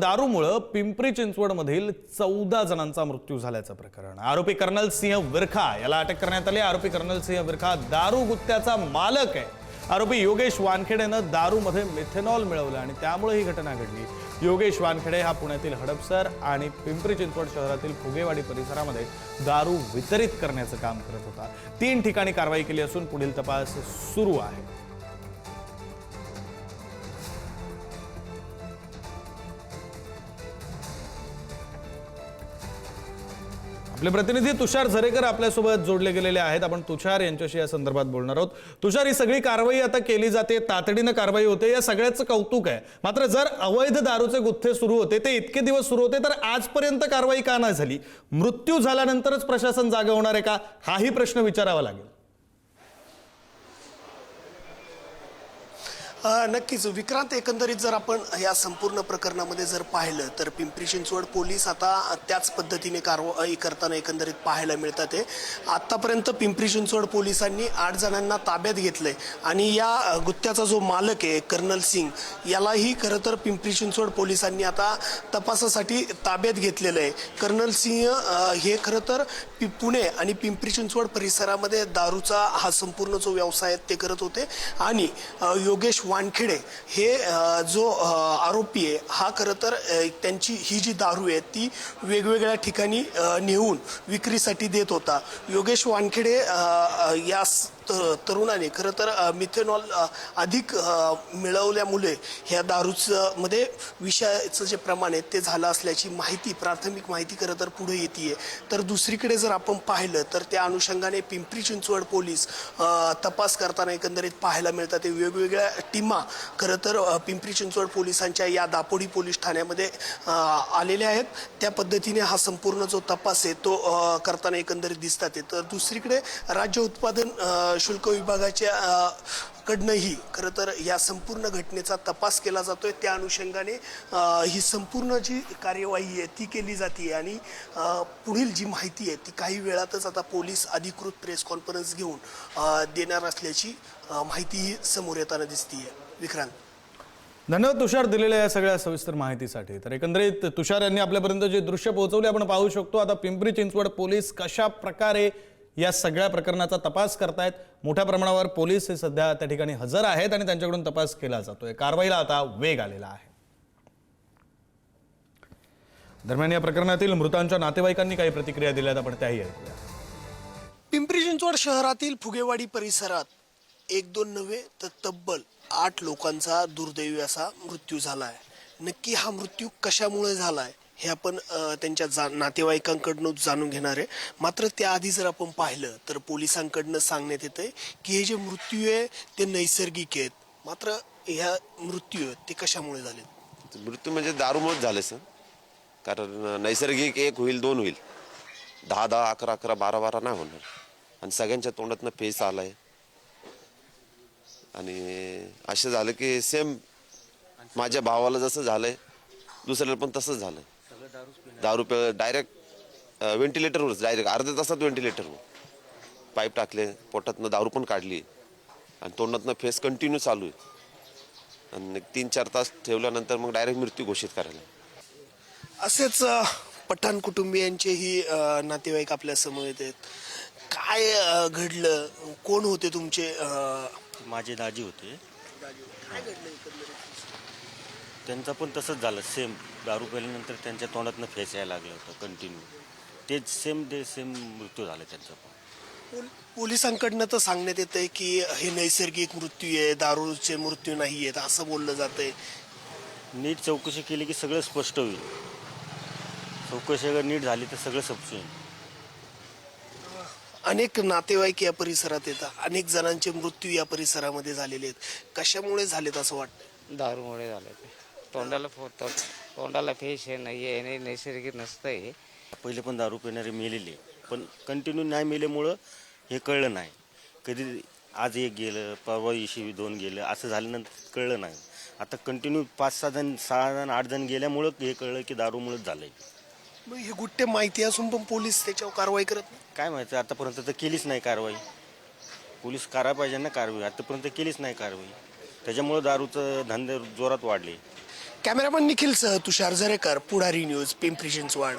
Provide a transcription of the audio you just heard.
दारूमुळे पिंपरी चिंचवडमधील 14 जणांचा मृत्यू झाल्याचं प्रकरण। आरोपी कर्नल सिंह विरखा याला अटक करण्यात आली। आरोपी कर्नल सिंह विरखा दारू गुत्त्याचा मालक आहे। आरोपी योगेश वानखेडेनं दारूमध्ये मिथेनॉल मिळवलं आणि त्यामुळे ही घटना घडली। योगेश वानखेडे हा पुण्यातील हडपसर आणि पिंपरी चिंचवड शहरातील फुगेवाडी परिसरामध्ये दारू वितरित करण्याचं काम करत होता। 3 ठिकाणी कारवाई केली असून पुढील तपास सुरू आहे। आपले प्रतिनिधी तुषार झरेकर आपल्यासोबत जोडले गेलेले आहेत। आपण तुषार यांच्याशी या संदर्भात बोलणार आहोत। तुषार, ही सगळी कारवाई आता केली जाते, तातडीने कारवाई होते, या सगळ्याचं कौतुक आहे। मात्र जर अवैध दारूचे गुत्थे सुरू होते, ते इतके दिवस सुरू होते, तर आजपर्यंत कारवाई का नाही झाली? मृत्यू झाल्यानंतरच प्रशासन जागे होणार आहे का, हाही प्रश्न विचारावा लागेल। नक्कीच विक्रांत, एकंदरीत जर आपण या संपूर्ण प्रकरणामध्ये जर पाहिलं तर पिंपरी चिंचवड पोलीस आता त्याच पद्धतीने कारवाई करताना एकंदरीत पाहायला मिळतात। आतापर्यंत पिंपरी चिंचवड पोलिसांनी 8 जणांना ताब्यात घेतलंय आणि या गुत्त्याचा जो मालक आहे कर्नल सिंग यालाही खरं तर पिंपरी चिंचवड पोलिसांनी आता तपासासाठी ताब्यात घेतलेलं आहे। कर्नल सिंह हे खरं तर पुणे आणि पिंपरी चिंचवड परिसरामध्ये दारूचा हा संपूर्ण जो व्यवसाय ते करत होते आणि योगेश वानखेडे हे जो आरोपी आहे हा खरं तर त्यांची ही जी दारू आहे ती वेगवेगळ्या ठिकाणी नेऊन विक्रीसाठी देत होता। योगेश वानखेडे या तरुणाने खरं तर मिथेनॉल अधिक मिळवल्यामुळे ह्या दारूचं मध्ये विषाचं जे प्रमाण आहे ते झालं असल्याची माहिती, प्राथमिक माहिती खरं तर पुढे येते। तर दुसरीकडे जर आपण पाहिलं तर त्या अनुषंगाने पिंपरी चिंचवड पोलीस तपास करताना एकंदरीत पाहायला मिळतात। वेगवेगळ्या टीमा खरं तर पिंपरी चिंचवड पोलिसांच्या या दापोडी पोलीस ठाण्यामध्ये आलेल्या आहेत। त्या पद्धतीने हा संपूर्ण जो तपास आहे तो करताना एकंदरीत दिसतात। तर दुसरीकडे राज्य उत्पादन शुल्क विभागाच्या कडनंही खरं तर या संपूर्ण घटनेचा तपास केला जातोय। त्या अनुषंगाने ही संपूर्ण जी कार्यवाही आहे ती केली जाते आणि पुढील जी माहिती आहे ती काही वेळातच आता पोलीस अधिकृत प्रेस कॉन्फरन्स घेऊन देणार असल्याची माहिती समोर येताना दिसतीये। विक्रांत, धन्यवाद तुषार दिलेल्या या सगळ्या सविस्तर माहितीसाठी। तर एकंदरीत तुषार यांनी आपल्यापर्यंत जे दृश्य पोहोचवले आपण पाहू शकतो। आता पिंपरी चिंचवड पोलीस कशा प्रकारे या सगळ्या प्रकरणाचा तपास करतायत। मोठ्या प्रमाणावर पोलीस हे सध्या त्या ठिकाणी हजर आहेत आणि त्यांच्याकडून तपास केला जातोय। कारवाईला आता वेग आलेला आहे। दरम्यान या प्रकरणातील मृतांच्या नातेवाईकांनी काही प्रतिक्रिया दिल्यात, आपण त्याही ऐकूया। पिंपरी चिंचवड शहरातील फुगेवाडी परिसरात 1-2 नव्हे तर तब्बल 8 लोकांचा दुर्दैवी असा मृत्यू झाला आहे। नक्की हा मृत्यू कशामुळे झालाय हे आपण त्यांच्या नातेवाईकांकडून जाणून घेणार आहे। मात्र त्याआधी जर आपण पाहिलं तर पोलिसांकडनं सांगण्यात येतंय की हे जे मृत्यू आहे ते नैसर्गिक आहेत। मात्र ह्या मृत्यू आहेत ते कशामुळे झाले? मृत्यू म्हणजे दारूमुळे झाले सर। कारण नैसर्गिक 1 होईल 2 होईल, 10-10, 11-11, 12-12 नाही होणार। आणि सगळ्यांच्या तोंडातनं फेस आलाय आणि असं झालं की सेम माझ्या भावाला जसं झालंय दुसऱ्याला पण तसंच झालं। दारू डायरेक्ट व्हेंटिलेटरवरच, डायरेक्ट अर्ध्या तासात व्हेंटिलेटरवर पाईप टाकले, पोटातनं दारू पण काढली आणि तोंडातनं फेस कंटिन्यू चालू आहे आणि 3-4 तास ठेवल्यानंतर मग डायरेक्ट मृत्यू घोषित करायला। असेच पठाण कुटुंबियांचेही नातेवाईक आपल्या समोर येतात। काय घडलं? कोण होते तुमचे? माझे दाजी होते। त्यांचं पण तसंच झालं, सेम दारू प्यायल्यानंतर त्यांच्या तोंडातनं फेस यायला लागलं होतं कंटिन्यू। तेच सेम मृत्यू झाला त्यांचा पण। पोलिसांकडनं तर सांगण्यात येतंय की हे नैसर्गिक मृत्यू आहे, दारूचे मृत्यू नाही आहेत असं बोललं जातंय। नीट चौकशी केली की सगळं स्पष्ट होईल। चौकशी अगर नीट झाली तर सगळं स्पष्ट होईल। अनेक नातेवाईक या परिसरात येतात, अनेक जणांचे मृत्यू या परिसरामध्ये झालेले आहेत। कशामुळे झालेत असं वाटतं? दारूमुळे झालं ते। तोंडाला फेस हे नाही आहे, हे नैसर्गिक नसतंय। पहिले पण दारू पिणारे मेलेले, पण कंटिन्यू नाही मेल्यामुळं हे कळलं नाही। कधी आज 1 गेलं, परवा दिवशी 2 गेलं, असं झाल्यानंतर कळलं नाही। आता कंटिन्यू 5-6 जण, 6 जण, 8 जण गेल्यामुळं हे कळलं की दारूमुळेच झालंय। मग हे गुट्टे माहिती असून पण पोलीस त्याच्यावर कारवाई करत नाही? काय माहिती, आतापर्यंत तर केलीच नाही कारवाई। पोलीस करायला पाहिजे ना कारवाई, आतापर्यंत केलीच नाही कारवाई। त्याच्यामुळे दारूचं धंदे जोरात वाढले। कॅमेरामन निखिलसह तुषार झरेकर, पुढारी न्यूज, पिंपरी चिंचवड.